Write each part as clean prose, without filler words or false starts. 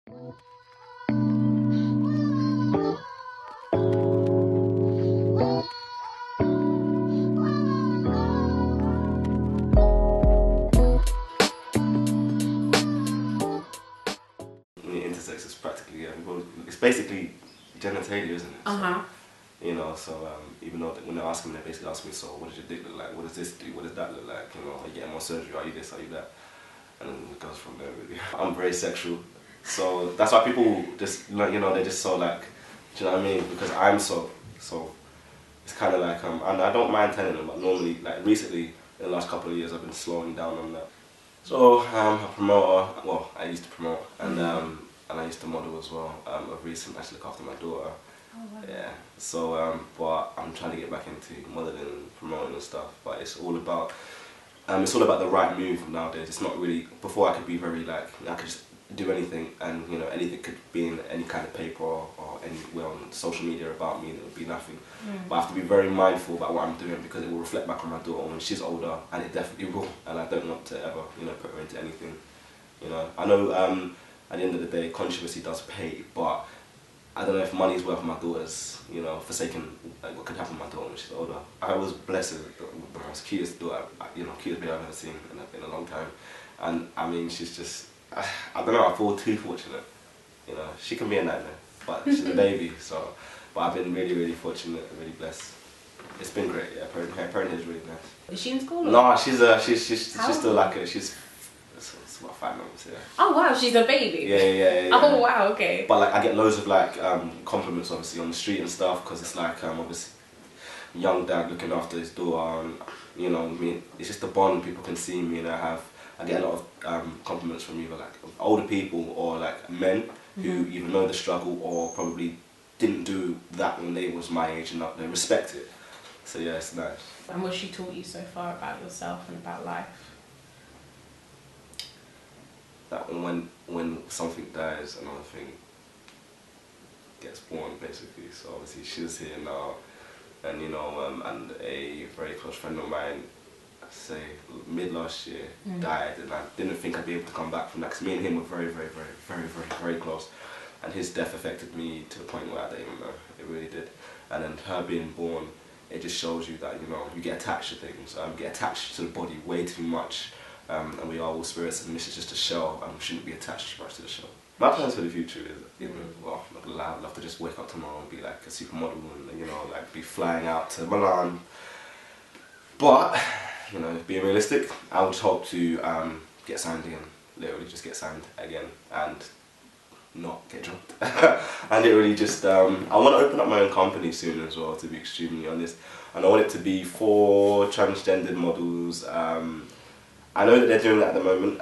Intersex is practically, well, it's basically genitalia, isn't it? Uh-huh. So, you know, so even though when they're asking me, they basically ask me, so what does your dick look like? What does this do? What does that look like? You know, are you getting more surgery? Are you this? Are you that? And then it goes from there, really. I'm very sexual, so that's why people just, like, you know, they're just so like, do you know what I mean? Because I'm so it's kind of like, and I don't mind telling them, but normally, like recently, in the last couple of years, I've been slowing down on that. So I'm a promoter. Well, I used to promote, and I used to model as well. Of recent, I actually look after my daughter. Oh, wow. Yeah. So, but I'm trying to get back into modeling, and promoting and stuff. But it's all about the right move nowadays. It's not really. Before I could be very like, I could just do anything, and you know, anything could be in any kind of paper or anywhere on social media about me, and it would be nothing. But I have to be very mindful about what I'm doing, because it will reflect back on my daughter when she's older, and it definitely will. And I don't want to ever, you know, put her into anything. You know, I know at the end of the day, controversy does pay, but I don't know if money's worth my daughter's, you know, forsaking like what could happen to my daughter when she's older. I was blessed with the most cutest daughter, you know, cutest baby I've ever seen in a long time. And I mean, she's just, I don't know, I feel too fortunate. You know, she can be a nightmare, but she's a baby, so. But I've been really, really fortunate, really blessed. It's been great, yeah. Parenting is really nice. Is she in school? No, she's still like she's about 5 months, yeah. Oh wow, she's a baby. Yeah. Oh wow, okay. But like I get loads of like compliments obviously on the street and stuff, because it's like obviously young dad looking after his daughter, and you know, I mean, it's just a bond. People can see me, and I get a lot of compliments from either like older people or like men who either know the struggle or probably didn't do that when they was my age, and they respect it. So yeah, it's nice. And what she taught you so far about yourself and about life? That when something dies, another thing gets born, basically. So obviously she's here now, and you know, and a very close friend of mine, I'd say mid last year, died, and I didn't think I'd be able to come back from that, because me and him were very close, and his death affected me to the point where I didn't even know. It really did. And then her being born, it just shows you that, you know, you get attached to things, get attached to the body way too much. And we are all spirits, and this is just a shell, and we shouldn't be attached too much to the shell. My plans for the future is, well, I'm not gonna lie, I'd love to just wake up tomorrow and be like a supermodel, and you know, like be flying out to Milan. But, you know, being realistic, I would hope to get signed again, literally just get signed again, and not get dropped. And it really just, I want to open up my own company soon as well, to be extremely honest. And I want it to be for transgendered models. I know that they're doing that at the moment,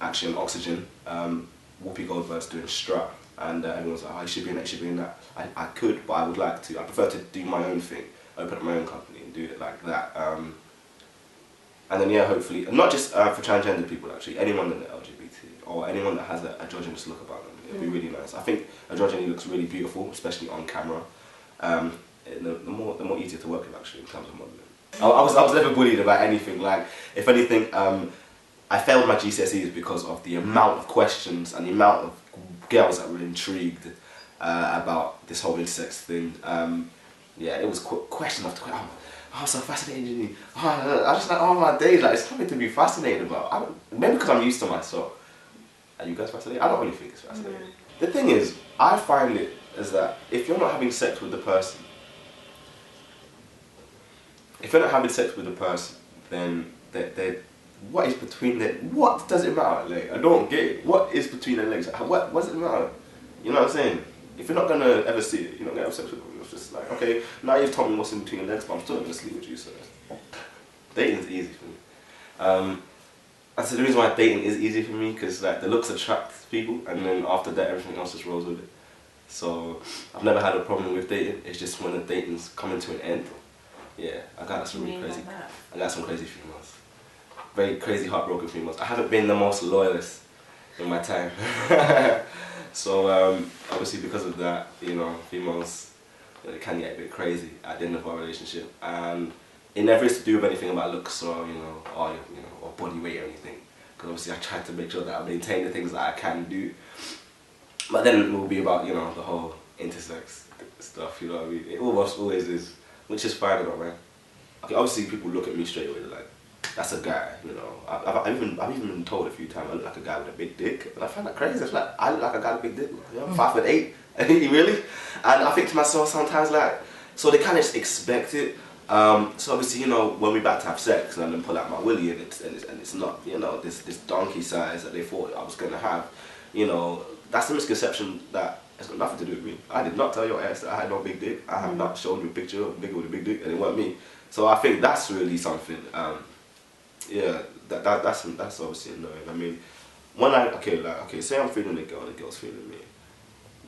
actually on Oxygen. Whoopi Goldberg's doing Strut, and everyone's like, oh, you should be in that, you should be in that. I could, but I would like to. I prefer to do my own thing, open up my own company and do it like that. And then, yeah, hopefully, not just for transgender people actually, anyone in the LGBT, or anyone that has an androgynous look about them. It'd be really nice. I think androgyny looks really beautiful, especially on camera. The more easier to work with actually in terms of modelling. I was never bullied about anything. Like, if anything, I failed my GCSEs because of the amount of questions and the amount of girls that were intrigued about this whole intersex thing. Yeah, it was question after question. Oh, so fascinating. Oh, I just like, oh my days, like, it's something to be fascinated about. Maybe because I'm used to myself. Are you guys fascinated? I don't really think it's fascinating. The thing is, I find it is that if you're not having sex with the person, then what is between their, what does it matter? Like, I don't get it. What is between their legs? What does it matter? You know what I'm saying? If you're not gonna ever see it, you're not gonna have sex with them. It's just like, okay, now you've told me what's in between your legs, but I'm still not gonna sleep with you. So dating's easy for me. And so the reason why dating is easy for me, because like the looks attract people, and then after that everything else just rolls with it. So I've never had a problem with dating. It's just when the dating's coming to an end. Yeah, I got some really crazy. I got some crazy females, very crazy heartbroken females. I haven't been the most loyalist in my time. So obviously because of that, you know, females, you know, they can get a bit crazy at the end of our relationship, and it never is to do with anything about looks or or body weight or anything. Because obviously I try to make sure that I maintain the things that I can do. But then it will be about, you know, the whole intersex stuff, you know what I mean? It almost always is, which is fine about, man. Okay, obviously people look at me straight away, they're like, that's a guy, you know. I've even been told a few times I look like a guy with a big dick, and I find that crazy. It's like, I look like a guy with a big dick, you know, 5'8", really? And I think to myself sometimes, like, so they kind of just expect it. So obviously, you know, when we're about to have sex and I then pull out my willy and it's not, you know, this donkey size that they thought I was going to have, you know, that's the misconception that it's got nothing to do with me. I did not tell your ass that I had no big dick. I have not shown you a picture of a nigga with a big dick, and it wasn't me. So I think that's really something. Yeah, that's obviously annoying. I mean, when say I'm feeling a girl and the girl's feeling me,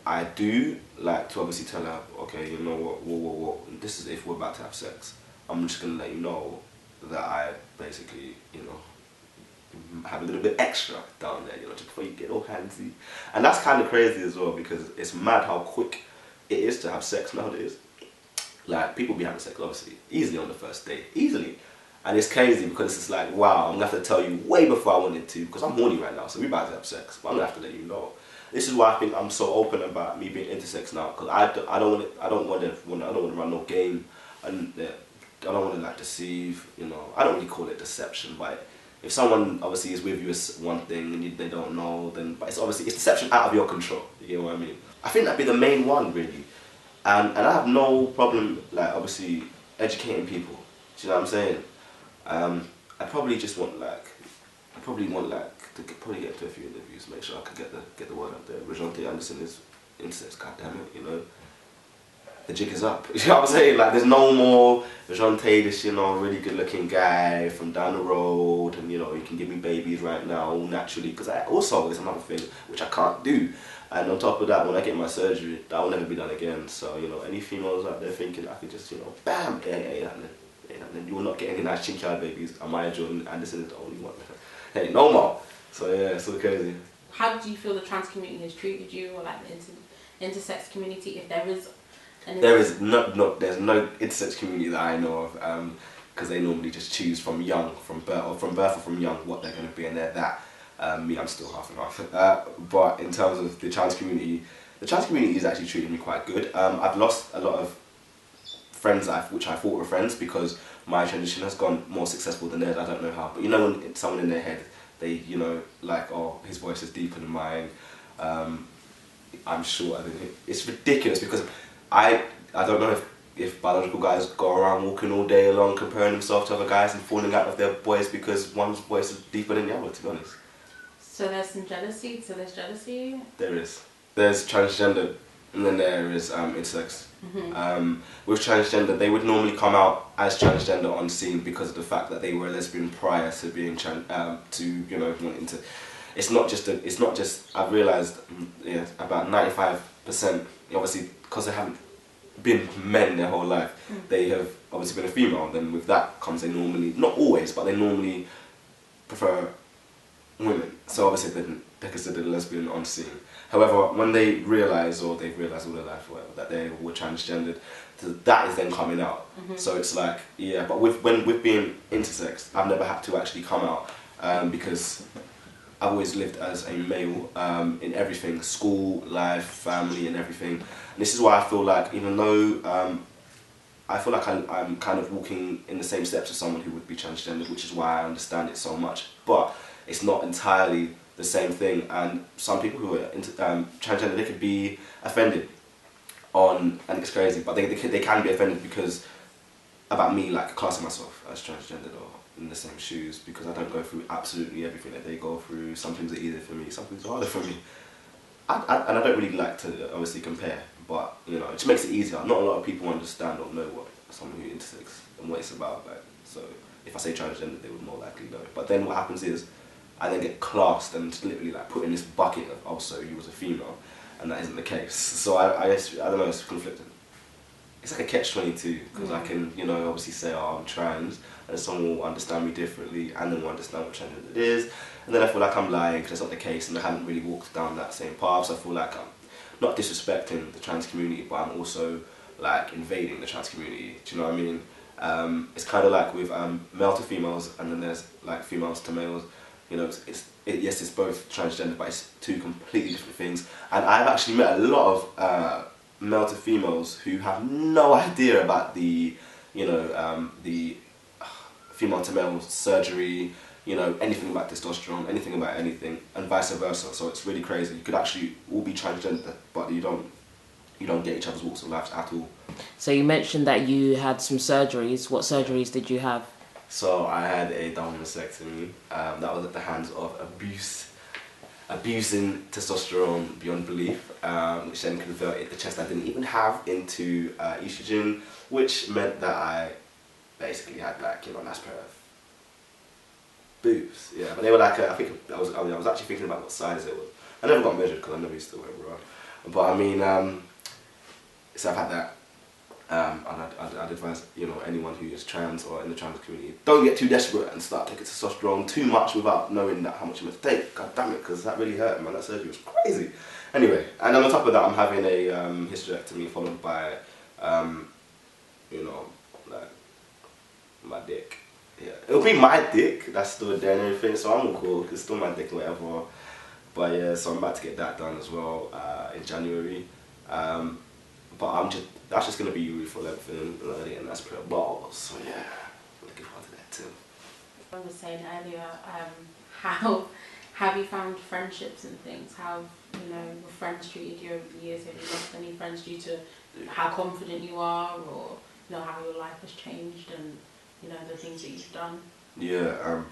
I do like to obviously tell her, okay, you know what, whoa, this is if we're about to have sex. I'm just gonna let you know that I basically, you know, have a little bit extra down there, you know, just before you get all handsy. And that's kind of crazy as well, because it's mad how quick it is to have sex nowadays. Like, people be having sex, obviously, easily on the first date, easily. And it's crazy because it's like, wow, I'm gonna have to tell you way before I wanted to, because I'm horny right now, so we're about to have sex, but I'm gonna have to let you know. This is why I think I'm so open about me being intersex now, because I don't want to run no game, and I don't want to like deceive, you know. I don't really call it deception, but if someone obviously is with you as one thing and they don't know, then but it's obviously it's deception out of your control. You know what I mean? I think that'd be the main one really. And I have no problem, like, obviously, educating people. Do you know what I'm saying? I probably just want, like, to probably get to a few interviews, make sure I can get the word out there. Roshaante Anderson is intersex, goddammit, you know? The jig is up. You know what I'm saying? Like, there's no more Roshaante, this, you know, really good looking guy from down the road, and, you know, you can give me babies right now, naturally, because also, it's another thing which I can't do. And on top of that, when I get my surgery, that will never be done again. So, you know, any females out there thinking I could just, you know, bam, ain't happening. You will not get any nice chinky babies. Amaya Jordan Anderson is the only one. Hey, no more. So yeah, it's so crazy. How do you feel the trans community has treated you, or like the intersex community, if there is an there's no intersex community that I know of, because they normally just choose from birth or from young what they're going to be, and they're that. Me, I'm still half and half. But in terms of the trans community is actually treating me quite good. I've lost a lot of friends which I thought were friends, because my transition has gone more successful than theirs. I don't know how, but you know, when it's someone in their head, they, you know, like, oh, his voice is deeper than mine. I'm shorter than him. It's ridiculous, because I don't know if biological guys go around walking all day long comparing themselves to other guys and falling out of their voice because one's voice is deeper than the other, to be honest. So there's some jealousy. There is. There's transgender, and then there is intersex. With transgender, they would normally come out as transgender on scene because of the fact that they were a lesbian prior to being you know, wanting to. It's not just. I've realised, yeah, about 95%. Obviously, because they haven't been men their whole life, they have obviously been a female. And then with that comes they normally, not always, but they normally prefer women. So obviously they're considered a lesbian on scene. However, when they realise, or they've realised all their life or whatever, that they were transgendered, that is then coming out. So it's like, yeah, but with being intersex, I've never had to actually come out, because I've always lived as a male in everything, school, life, family and everything. And this is why I feel like, even though I feel like I'm kind of walking in the same steps as someone who would be transgender, which is why I understand it so much. But it's not entirely the same thing, and some people who are transgender, they could be offended and it's crazy, but they can be offended because about me, like, classing myself as transgendered or in the same shoes, because I don't go through absolutely everything that they go through. Some things are easier for me, some things are harder for me. And I don't really like to obviously compare, but, you know, it just makes it easier. Not a lot of people understand or know what someone who intersex and what it's about. Like, so if I say transgender, they would more likely know. But then what happens is, I then get classed and literally like put in this bucket of, oh, so you was a female, and that isn't the case. So I don't know, it's conflicting. It's like a catch-22, because I can, you know, obviously say, oh, I'm trans, and someone will understand me differently, and then will understand what transgender it is, and then I feel like I'm lying because that's not the case, and I haven't really walked down that same path. So I feel like I'm not disrespecting the trans community, but I'm also like invading the trans community. Do you know what I mean? It's kind of like with male to females, and then there's like females to males. You know, yes, it's both transgender, but it's two completely different things. And I've actually met a lot of male to females who have no idea about the, you know, the female to male surgery, you know, anything about testosterone, anything about anything, and vice versa. So it's really crazy. You could actually all be transgender, but you don't get each other's walks of life at all. So you mentioned that you had some surgeries. What surgeries did you have? So I had a double mastectomy. That was at the hands of abusing testosterone beyond belief, which then converted the chest I didn't even have into estrogen, which meant that I basically had like, you know, a nice pair of boobs. Yeah, but they were like, I think I was actually thinking about what size it was. I never got measured because I never used to wear bra. But I mean, so I've had that. And I'd advise, you know, anyone who is trans or in the trans community, don't get too desperate and start taking testosterone too much without knowing that how much you must take. God damn it, because that really hurt, man. That surgery was crazy. Anyway, and on top of that, I'm having a hysterectomy followed by, you know, like my dick. Yeah, it'll be my dick that's still there and everything, so I'm all cool. It's still my dick, whatever. But yeah, so I'm about to get that done as well in January. But that's just gonna be really for everything, and that's pretty balls. So yeah, looking forward to that too. I was saying earlier, how have you found friendships and things? How, you know, your friends treated you over the years? Have you lost any friends due to how confident you are, or, you know, how your life has changed and, you know, the things that you've done? Yeah,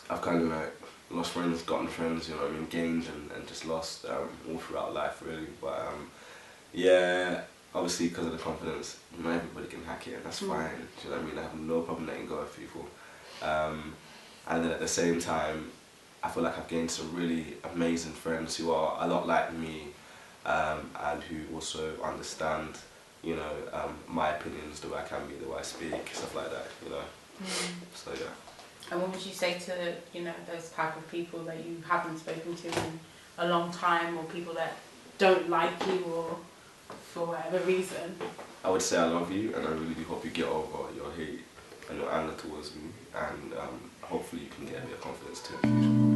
I've kind of like lost friends, gotten friends, you know what I mean, gained and just lost all throughout life really. But yeah, obviously because of the confidence, not everybody can hack it, and that's fine. Do you know what I mean? I have no problem letting go of people. And then at the same time, I feel like I've gained some really amazing friends who are a lot like me, and who also understand, you know, my opinions, the way I can be, the way I speak, stuff like that, you know. So yeah. And what would you say to, you know, those type of people that you haven't spoken to in a long time, or people that don't like you, or for whatever reason? I would say I love you, and I really do hope you get over your hate and your anger towards me, and hopefully you can get a bit of confidence too in the future.